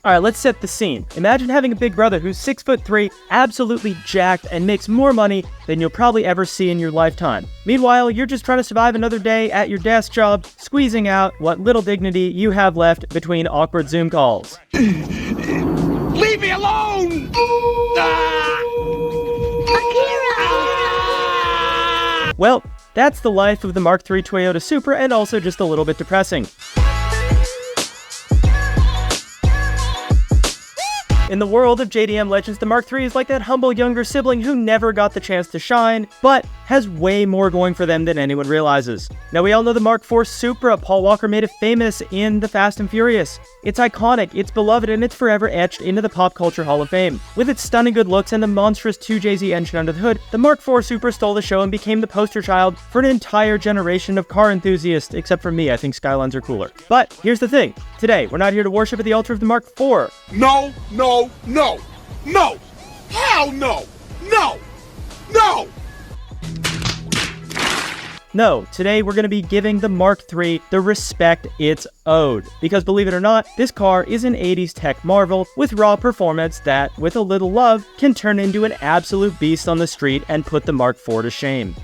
Alright, let's set the scene. Imagine having a big brother who's 6'3", absolutely jacked, and makes more money than you'll probably ever see in your lifetime. Meanwhile, you're just trying to survive another day at your desk job, squeezing out what little dignity you have left between awkward Zoom calls. Leave me alone! Akira! Well, that's the life of the MK3 Toyota Supra, and also just a little bit depressing. In the world of JDM Legends, the MK3 is like that humble younger sibling who never got the chance to shine, but has way more going for them than anyone realizes. Now, we all know the MK4 Supra. Paul Walker made it famous in The Fast and Furious. It's iconic, it's beloved, and it's forever etched into the Pop Culture Hall of Fame. With its stunning good looks and the monstrous 2JZ engine under the hood, the MK4 Supra stole the show and became the poster child for an entire generation of car enthusiasts, except for me. I think Skylines are cooler. But here's the thing. Today, we're not here to worship at the altar of the MK4. No, no, no, no! Hell no! No! No! No, today we're going to be giving the MK3 the respect it's owed. Because believe it or not, this car is an 80s tech marvel with raw performance that, with a little love, can turn into an absolute beast on the street and put the MK4 to shame.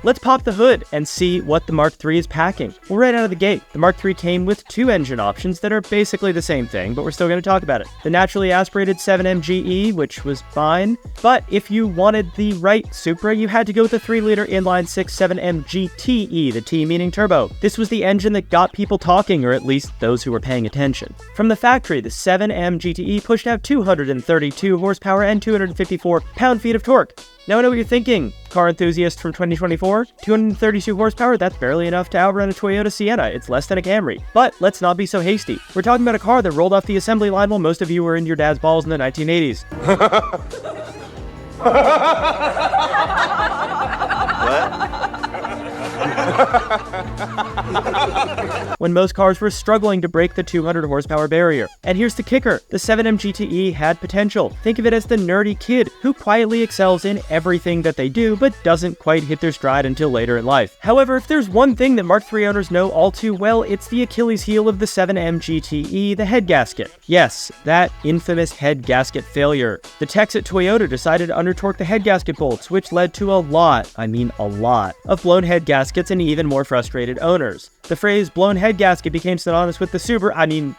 Let's pop the hood and see what the MK3 is packing. Well, right out of the gate, the MK3 came with two engine options that are basically the same thing, but we're still going to talk about it. The naturally aspirated 7MGE, which was fine, but if you wanted the right Supra, you had to go with the 3-liter inline-6 7MGTE, the T meaning turbo. This was the engine that got people talking, or at least those who were paying attention. From the factory, the 7MGTE pushed out 232 horsepower and 254 pound-feet of torque. Now I know what you're thinking, car enthusiast from 2024, 232 horsepower, that's barely enough to outrun a Toyota Sienna, it's less than a Camry. But let's not be so hasty. We're talking about a car that rolled off the assembly line while most of you were in your dad's balls in the 1980s. When most cars were struggling to break the 200 horsepower barrier. And here's the kicker, the 7MGTE had potential. Think of it as the nerdy kid who quietly excels in everything that they do, but doesn't quite hit their stride until later in life. However, if there's one thing that MK3 owners know all too well, it's the Achilles heel of the 7MGTE, the head gasket. Yes, that infamous head gasket failure. The techs at Toyota decided to under-torque the head gasket bolts, which led to a lot of blown head gaskets and even more frustrated owners. The phrase blown head gasket became synonymous with the Supra, the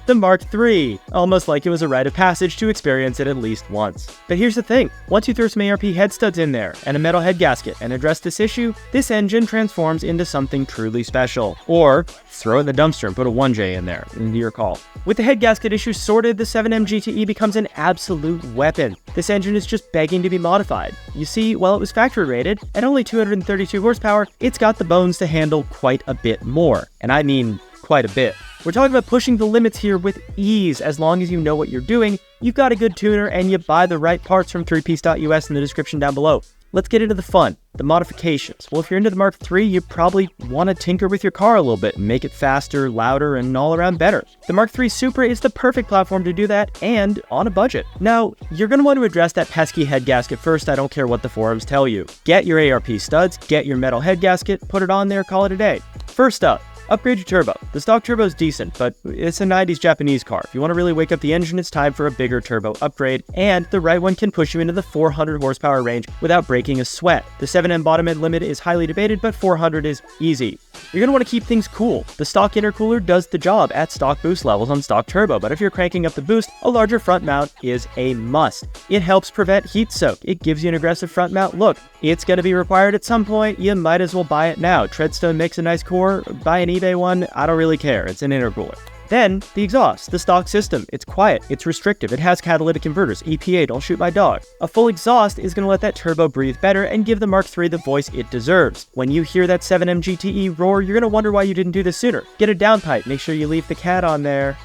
MK3, almost like it was a rite of passage to experience it at least once. But here's the thing, once you throw some ARP head studs in there and a metal head gasket and address this issue, this engine transforms into something truly special. Or throw it in the dumpster and put a 1J in there, into your call. With the head gasket issue sorted, the 7MGTE becomes an absolute weapon. This engine is just begging to be modified. You see, while it was factory rated, at only 232 horsepower, it's got the bones to handle quite a bit more. And I mean, quite a bit. We're talking about pushing the limits here with ease. As long as you know what you're doing, you've got a good tuner, and you buy the right parts from threepiece.us in the description down below. Let's get into the fun, the modifications. Well, if you're into the MK3, you probably want to tinker with your car a little bit and make it faster, louder, and all around better. The MK3 Supra is the perfect platform to do that, and on a budget. Now, you're going to want to address that pesky head gasket first. I don't care what the forums tell you. Get your ARP studs, get your metal head gasket, put it on there, call it a day. First up, upgrade your turbo. The stock turbo is decent, but it's a 90s Japanese car. If you want to really wake up the engine, it's time for a bigger turbo upgrade, and the right one can push you into the 400 horsepower range without breaking a sweat. The 7M bottom end limit is highly debated, but 400 is easy. You're going to want to keep things cool. The stock intercooler does the job at stock boost levels on stock turbo, but if you're cranking up the boost, a larger front mount is a must. It helps prevent heat soak. It gives you an aggressive front mount look. It's going to be required at some point. You might as well buy it now. Treadstone makes a nice core. Buy an eBay one. I don't really care. It's an intercooler. Then, the exhaust, the stock system. It's quiet, it's restrictive, it has catalytic converters, EPA, don't shoot my dog. A full exhaust is going to let that turbo breathe better and give the MK3 the voice it deserves. When you hear that 7MGTE roar, you're going to wonder why you didn't do this sooner. Get a downpipe, make sure you leave the cat on there.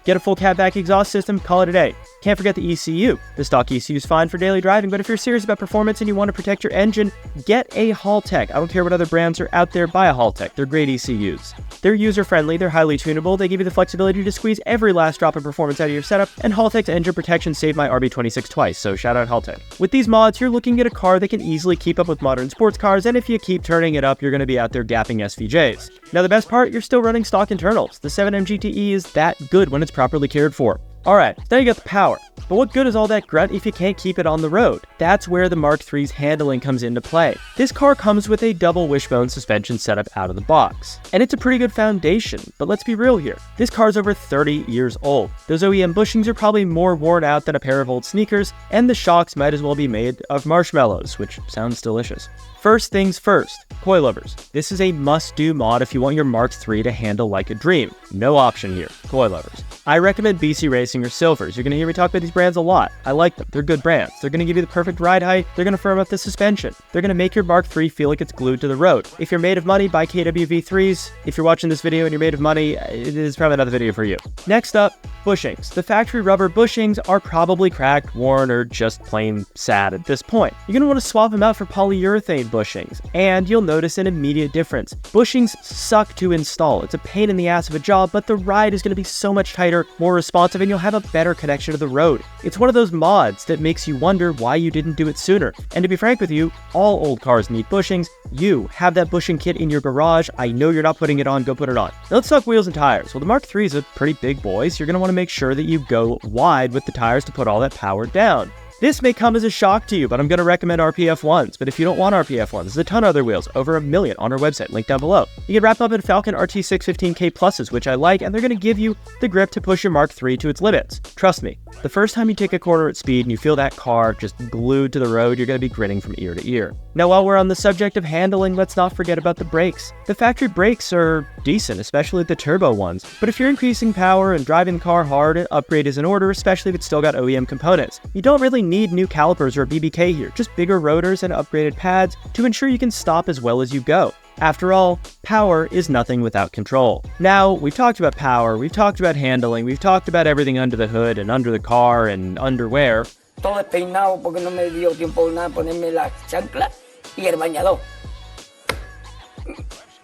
Get a full catback exhaust system, call it a day. Can't forget the ECU. The stock ECU is fine for daily driving, but if you're serious about performance and you want to protect your engine, get a Haltech. I don't care what other brands are out there, buy a Haltech. They're great ECUs. They're user-friendly, they're highly tunable, they give you the flexibility to squeeze every last drop of performance out of your setup, and Haltech's engine protection saved my RB26 twice, so shout out Haltech. With these mods, you're looking at a car that can easily keep up with modern sports cars, and if you keep turning it up, you're going to be out there gapping SVJs. Now the best part, you're still running stock internals. The 7M GTE is that good when it's properly cared for. Alright, now you got the power. But what good is all that grunt if you can't keep it on the road? That's where the Mark III's handling comes into play. This car comes with a double wishbone suspension setup out of the box. And it's a pretty good foundation, but let's be real here. This car's over 30 years old. Those OEM bushings are probably more worn out than a pair of old sneakers, and the shocks might as well be made of marshmallows, which sounds delicious. First things first, coilovers. This is a must-do mod if you want your Mark III to handle like a dream. No option here, coilovers. I recommend BC Racing or Silvers. You're going to hear me talk about these brands a lot. I like them. They're good brands. They're going to give you the perfect ride height. They're going to firm up the suspension. They're going to make your Mark III feel like it's glued to the road. If you're made of money, buy KWV3s. If you're watching this video and you're made of money, it is probably not the video for you. Next up, bushings. The factory rubber bushings are probably cracked, worn, or just plain sad at this point. You're going to want to swap them out for polyurethane bushings, and you'll notice an immediate difference. Bushings suck to install. It's a pain in the ass of a job, but the ride is going to be so much tighter, more responsive, and you'll have a better connection to the road. It's one of those mods that makes you wonder why you didn't do it sooner. And to be frank with you, all old cars need bushings. You have that bushing kit in your garage. I know you're not putting it on, go put it on. Now let's talk wheels and tires. Well, the Mark III is a pretty big boy, so you're going to want to make sure that you go wide with the tires to put all that power down. This may come as a shock to you, but I'm going to recommend RPF 1s. But if you don't want RPF 1s, there's a ton of other wheels, over 1 million on our website, link down below. You can wrap up in Falcon RT615K Pluses, which I like, and they're going to give you the grip to push your Mark III to its limits. Trust me, the first time you take a corner at speed and you feel that car just glued to the road, you're going to be grinning from ear to ear. Now, while we're on the subject of handling, let's not forget about the brakes. The factory brakes are decent, especially the turbo ones, but if you're increasing power and driving the car hard, an upgrade is in order, especially if it's still got OEM components. You don't really need new calipers or a BBK here, just bigger rotors and upgraded pads to ensure you can stop as well as you go. After all, power is nothing without control. Now, we've talked about power, we've talked about handling, we've talked about everything under the hood and under the car and underwear. Todo despeinado porque no me dio tiempo nada ponerme la chancla y el bañador.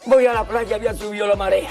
Voy a la playa, había subido la marea.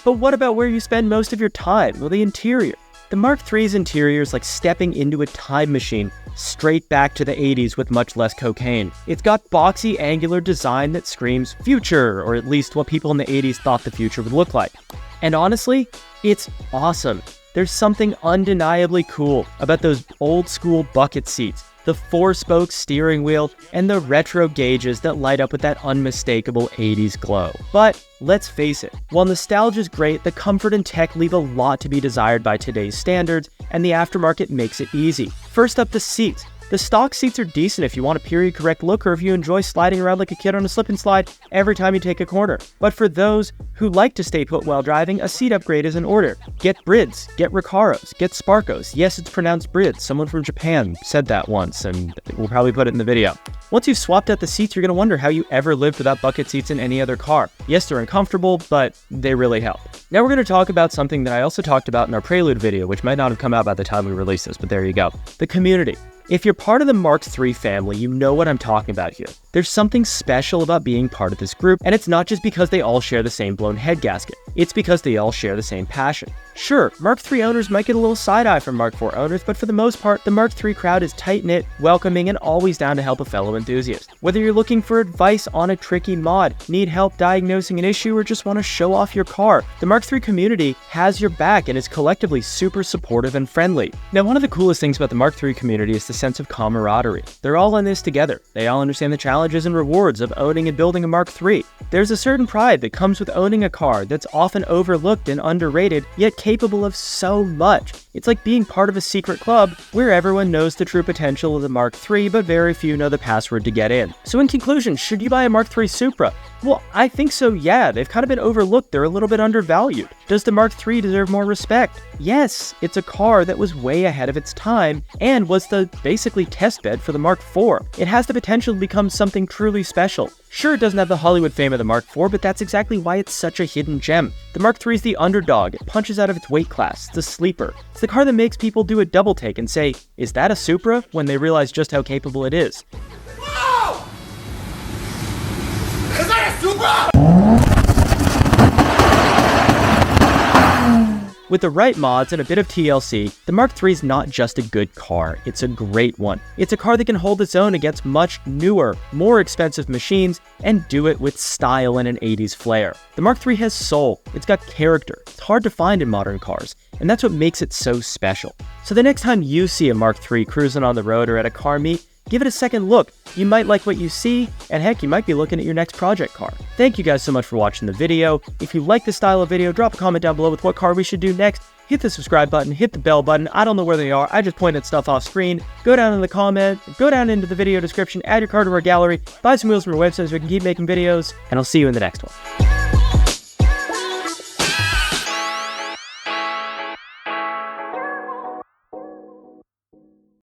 But what about where you spend most of your time? Well, the interior. The Mark III's interior is like stepping into a time machine, straight back to the 80s with much less cocaine. It's got boxy, angular design that screams future, or at least what people in the 80s thought the future would look like. And honestly, it's awesome. There's something undeniably cool about those old school bucket seats, the 4-spoke steering wheel, and the retro gauges that light up with that unmistakable 80s glow. But let's face it, while nostalgia's great, the comfort and tech leave a lot to be desired by today's standards, and the aftermarket makes it easy. First up, the seats. The stock seats are decent if you want a period correct look or if you enjoy sliding around like a kid on a slip and slide every time you take a corner. But for those who like to stay put while driving, a seat upgrade is in order. Get Brids, get Recaros, get Sparkos. Yes, it's pronounced Brids. Someone from Japan said that once, and we'll probably put it in the video. Once you've swapped out the seats, you're going to wonder how you ever lived without bucket seats in any other car. Yes, they're uncomfortable, but they really help. Now we're going to talk about something that I also talked about in our Prelude video, which might not have come out by the time we release this, but there you go. The community. If you're part of the Mark III family, you know what I'm talking about here. There's something special about being part of this group, and it's not just because they all share the same blown head gasket. It's because they all share the same passion. Sure, Mark III owners might get a little side-eye from Mark IV owners, but for the most part, the Mark III crowd is tight-knit, welcoming, and always down to help a fellow enthusiast. Whether you're looking for advice on a tricky mod, need help diagnosing an issue, or just want to show off your car, the Mark III community has your back and is collectively super supportive and friendly. Now, one of the coolest things about the Mark III community is the sense of camaraderie. They're all in this together. They all understand the challenges and rewards of owning and building a Mark III. There's a certain pride that comes with owning a car that's often overlooked and underrated, yet capable of so much. It's like being part of a secret club where everyone knows the true potential of the Mark III, but very few know the password to get in. So in conclusion, should you buy a Mark III Supra? Well, I think so, yeah. They've kind of been overlooked. They're a little bit undervalued. Does the Mark III deserve more respect? Yes, it's a car that was way ahead of its time and was the basically testbed for the Mark IV. It has the potential to become something truly special. Sure, it doesn't have the Hollywood fame of the Mark IV, but that's exactly why it's such a hidden gem. The Mark III is the underdog. It punches out of its weight class. It's a sleeper. It's the car that makes people do a double take and say, is that a Supra? When they realize just how capable it is. Whoa! Is that a Supra? With the right mods and a bit of TLC, the Mark III is not just a good car, it's a great one. It's a car that can hold its own against much newer, more expensive machines and do it with style and an 80s flair. The Mark III has soul, it's got character, it's hard to find in modern cars, and that's what makes it so special. So the next time you see a Mark III cruising on the road or at a car meet, give it a second look. You might like what you see, and heck, you might be looking at your next project car. Thank you guys so much for watching the video. If you like this style of video, drop a comment down below with what car we should do next. Hit the subscribe button, hit the bell button. I don't know where they are. I just pointed stuff off screen. Go down in the comment, go down into the video description, add your car to our gallery, buy some wheels from our website so we can keep making videos, and I'll see you in the next one.